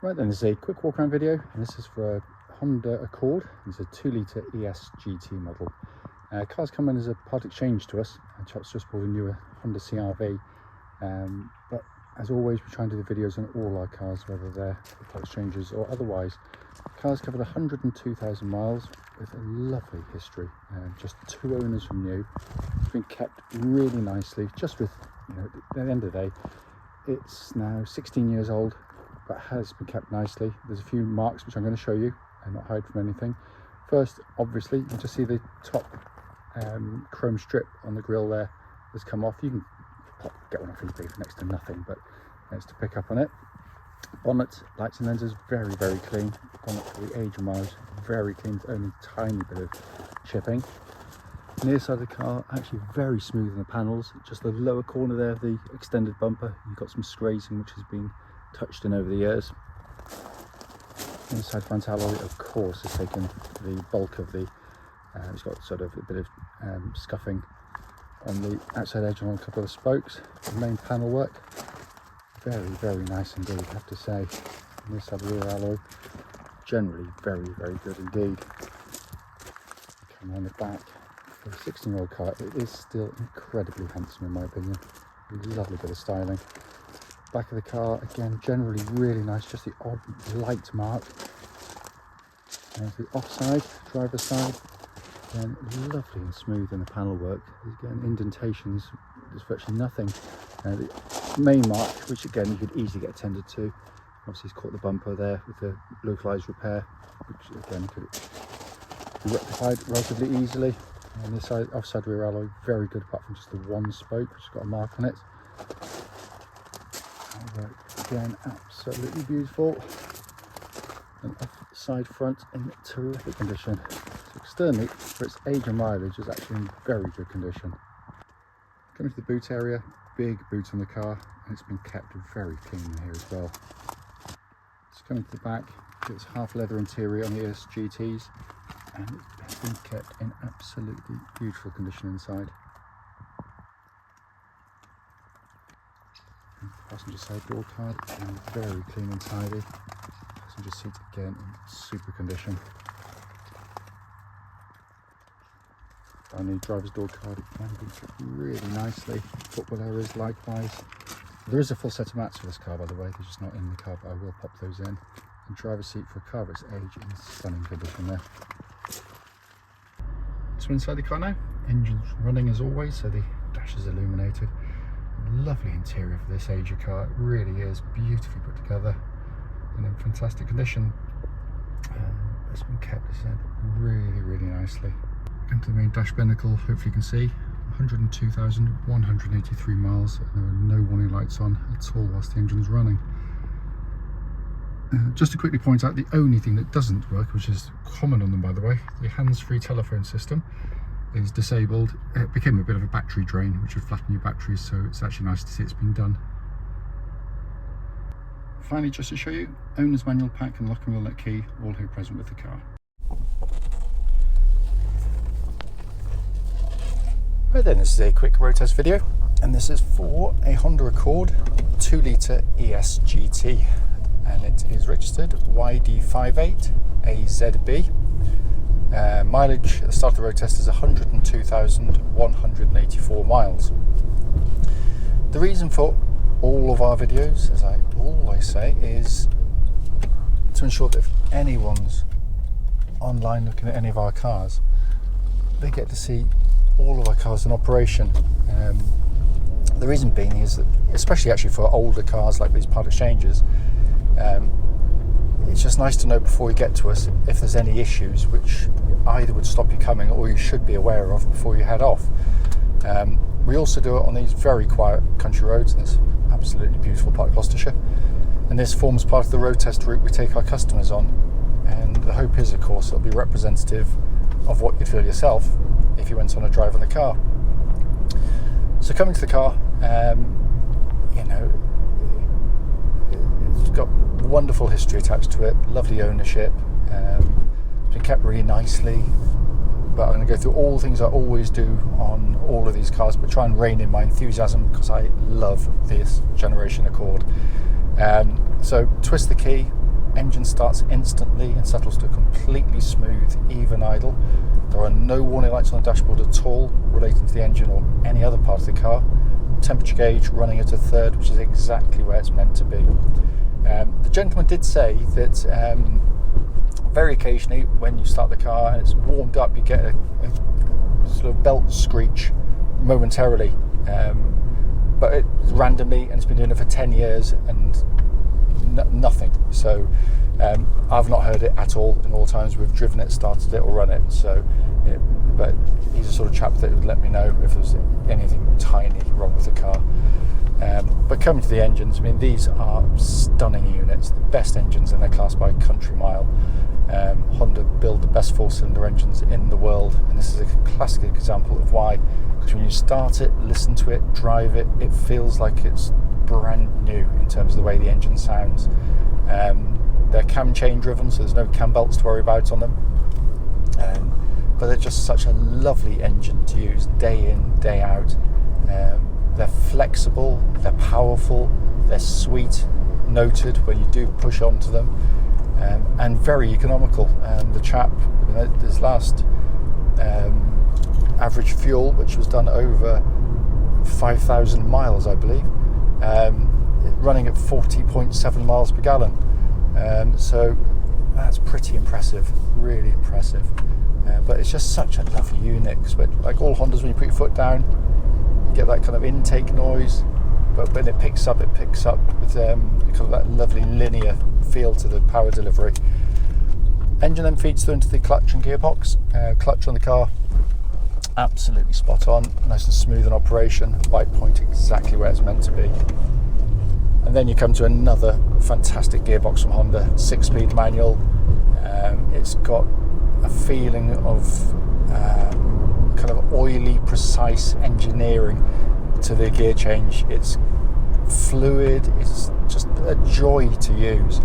Right then, this is a quick walk around video, and this is for a Honda Accord. It's a 2-litre ES GT model. Car's come in as a part exchange to us. Chap's just bought a newer Honda CR-V, but as always we try and do the videos on all our cars, whether they're part exchanges or otherwise. Car's covered 102,000 miles with a lovely history, just 2 owners from new. It's been kept really nicely, just with, at the end of the day, it's now 16 years old, but has been kept nicely. There's a few marks which I'm going to show you and not hide from anything. First, obviously, you just see the top chrome strip on the grille there has come off. You can get one off eBay for next to nothing, but it's to pick up on it. Bonnet, lights and lenses, very, very clean. Bonnet for the age of miles, very clean, only a tiny bit of chipping. Near side of the car, actually very smooth in the panels. Just the lower corner there, the extended bumper, you've got some scraping which has been touched in over the years. Inside front alloy, of course, has taken the bulk of the it's got sort of a bit of scuffing on the outside edge on a couple of the spokes. The main panel work, very, very nice indeed, I have to say. And this side rear alloy, generally very, very good indeed. Come on the back, for a 16-year-old car, it is still incredibly handsome in my opinion. Lovely bit of styling. Back of the car, again, generally really nice, just the odd light mark. There's the offside, driver's side, again, lovely and smooth in the panel work. Again, indentations, there's virtually nothing. The main mark, which again you could easily get attended to, obviously he's caught the bumper there with the localised repair, which again could be rectified relatively easily. And this side, offside rear alloy, very good apart from just the one spoke, which has got a mark on it. Again, absolutely beautiful. And side front in terrific condition. So externally, for its age and mileage, is actually in very good condition. Coming to the boot area, big boot on the car, and it's been kept very clean in here as well. Just coming to the back, it's half leather interior on the ES GTs, and it's been kept in absolutely beautiful condition inside. Passenger side door card, and very clean and tidy. Passenger seat again in super condition. Finally, driver's door card again been kept really nicely. Footwell areas likewise. There is a full set of mats for this car, by the way. They're just not in the car, but I will pop those in. And driver's seat for a car of its age in stunning condition there. So inside the car now, engine's running as always, so the dash is illuminated. Lovely interior for this age of car, it really is beautifully put together and in fantastic condition. It's been kept, as I said, really, really nicely. Into the main dash binnacle, hopefully you can see 102,183 miles, and there are no warning lights on at all whilst the engine's running. Just to quickly point out, the only thing that doesn't work, which is common on them by the way, the hands-free telephone system is disabled. It became a bit of a battery drain, which would flatten your batteries, so it's actually nice to see it's been done. Finally, just to show you, owner's manual pack and lock and wheel nut key, all here present with the car. Right then, this is a quick road test video, and this is for a Honda Accord 2-litre ES GT, and it is registered YD58AZB. Mileage at the start of the road test is 102,184 miles. The reason for all of our videos, as I always say, is to ensure that if anyone's online looking at any of our cars, they get to see all of our cars in operation. The reason being is that, especially actually for older cars like these part exchanges, it's just nice to know before you get to us if there's any issues which either would stop you coming or you should be aware of before you head off. We also do it on these very quiet country roads in this absolutely beautiful part of Gloucestershire, and this forms part of the road test route we take our customers on, and the hope is, of course, it'll be representative of what you'd feel yourself if you went on a drive in the car. So coming to the car, it's got wonderful history attached to it, lovely ownership, it's been kept really nicely, but I'm going to go through all the things I always do on all of these cars, but try and rein in my enthusiasm because I love this generation Accord. So twist the key, engine starts instantly and settles to a completely smooth, even idle. There are no warning lights on the dashboard at all relating to the engine or any other part of the car. Temperature gauge running at a third, which is exactly where it's meant to be. The gentleman did say that very occasionally when you start the car and it's warmed up, you get a sort of belt screech momentarily, but it randomly, and it's been doing it for 10 years and nothing. So I've not heard it at all in all times we've driven it, started it or run it. So but he's the sort of chap that would let me know if there was anything tiny wrong with the car. But coming to the engines, I mean, these are stunning units, the best engines in their class by a country mile. Honda build the best four-cylinder engines in the world, and this is a classic example of why. Because when you start it, listen to it, drive it, it feels like it's brand new in terms of the way the engine sounds. They're cam chain driven, so there's no cam belts to worry about on them. But they're just such a lovely engine to use day in, day out. They're flexible, they're powerful, they're sweet, noted when you do push onto them, and very economical. The chap, this last average fuel, which was done over 5,000 miles, I believe, running at 40.7 miles per gallon. So that's pretty impressive, really impressive. But it's just such a lovely unit, because like all Hondas, when you put your foot down, you get that kind of intake noise, but when it picks up with kind of that lovely linear feel to the power delivery. Engine then feeds through into the clutch and gearbox. Clutch on the car, absolutely spot on, nice and smooth in operation, white point exactly where it's meant to be. And then you come to another fantastic gearbox from Honda, 6-speed manual. It's got a feeling of kind of oily, precise engineering to the gear change. It's fluid, it's just a joy to use,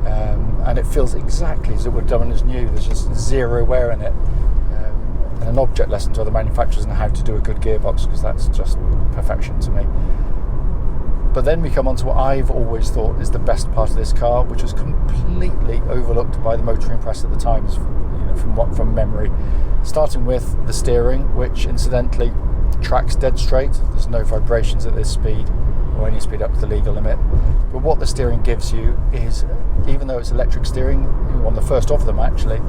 and it feels exactly as it would have done as new. There's just zero wear in it, and an object lesson to other manufacturers on how to do a good gearbox, because that's just perfection to me. But then we come on to what I've always thought is the best part of this car, which was completely overlooked by the motoring press at the time, from memory. Starting with the steering, which incidentally tracks dead straight. There's no vibrations at this speed or any speed up to the legal limit. But what the steering gives you is, even though it's electric steering, on the first of them actually,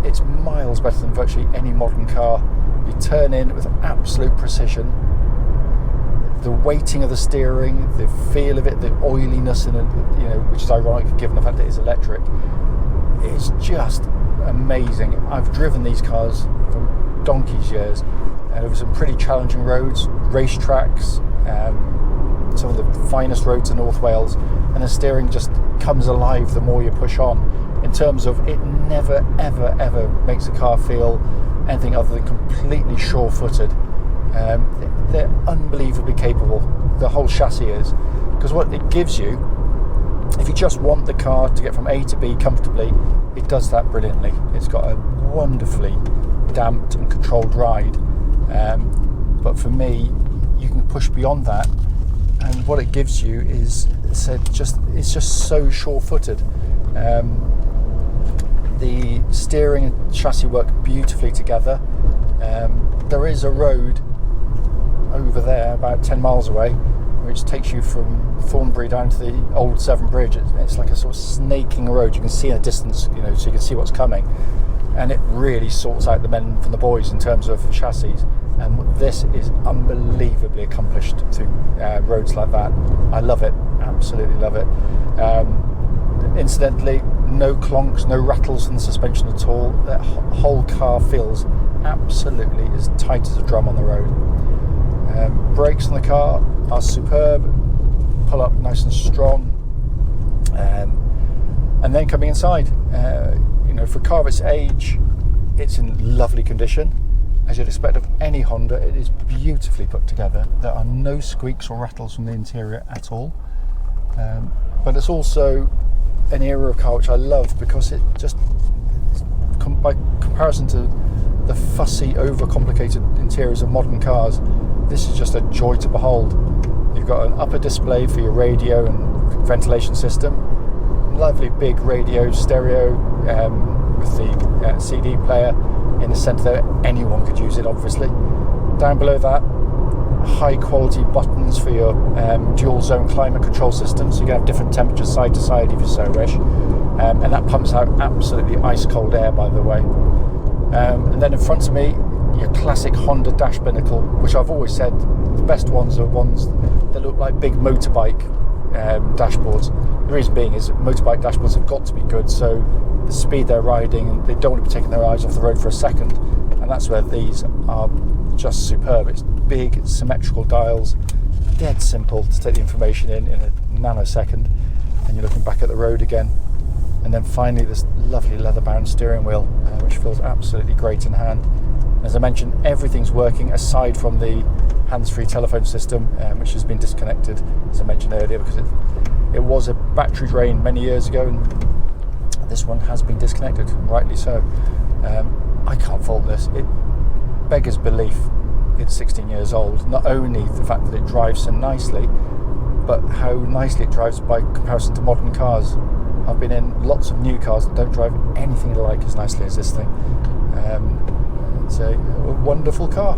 it's miles better than virtually any modern car. You turn in with absolute precision. The weighting of the steering, the feel of it, the oiliness in it, which is ironic given the fact that it's electric, is just amazing. I've driven these cars for donkey's years, and over some pretty challenging roads, racetracks, some of the finest roads in North Wales, and the steering just comes alive the more you push on, in terms of it never ever ever makes the car feel anything other than completely sure-footed. They're unbelievably capable, the whole chassis is, because what it gives you, if you just want the car to get from A to B comfortably, it does that brilliantly. It's got a wonderfully damped and controlled ride, but for me, you can push beyond that, and what it gives you is it's just so sure-footed. The steering and chassis work beautifully together. There is a road over there about 10 miles away, which takes you from Thornbury down to the old Severn Bridge. It's like a sort of snaking road. You can see in a distance, so you can see what's coming, and it really sorts out the men from the boys in terms of chassis. And this is unbelievably accomplished through roads like that. I love it, absolutely love it. Incidentally, no clonks, no rattles in the suspension at all. The whole car feels absolutely as tight as a drum on the road. Brakes on the car are superb, pull up nice and strong, and then coming inside, for a car of its age, it's in lovely condition, as you'd expect of any Honda. It is beautifully put together. There are no squeaks or rattles from the interior at all, but it's also an era of car which I love, because it just, by comparison to the fussy, overcomplicated interiors of modern cars, this is just a joy to behold. You've got an upper display for your radio and ventilation system, lovely big radio stereo with the CD player in the centre there. Anyone could use it, obviously. Down below that, high quality buttons for your dual zone climate control system, so you can have different temperatures side to side if you so wish, and that pumps out absolutely ice cold air, by the way. And then in front of me, your classic Honda dash binnacle, which I've always said the best ones are ones that look like big motorbike dashboards. The reason being is motorbike dashboards have got to be good, so the speed they're riding, they don't want to be taking their eyes off the road for a second, and that's where these are just superb. It's big symmetrical dials, dead simple to take the information in a nanosecond, and you're looking back at the road again. And then finally this lovely leather bound steering wheel, which feels absolutely great in hand. As I mentioned, everything's working aside from the hands-free telephone system, which has been disconnected, as I mentioned earlier, because it was a battery drain many years ago, and this one has been disconnected, rightly so. I can't fault this. It beggars belief. It's 16 years old. Not only the fact that it drives so nicely, but how nicely it drives by comparison to modern cars. I've been in lots of new cars that don't drive anything like as nicely as this thing. It's a wonderful car.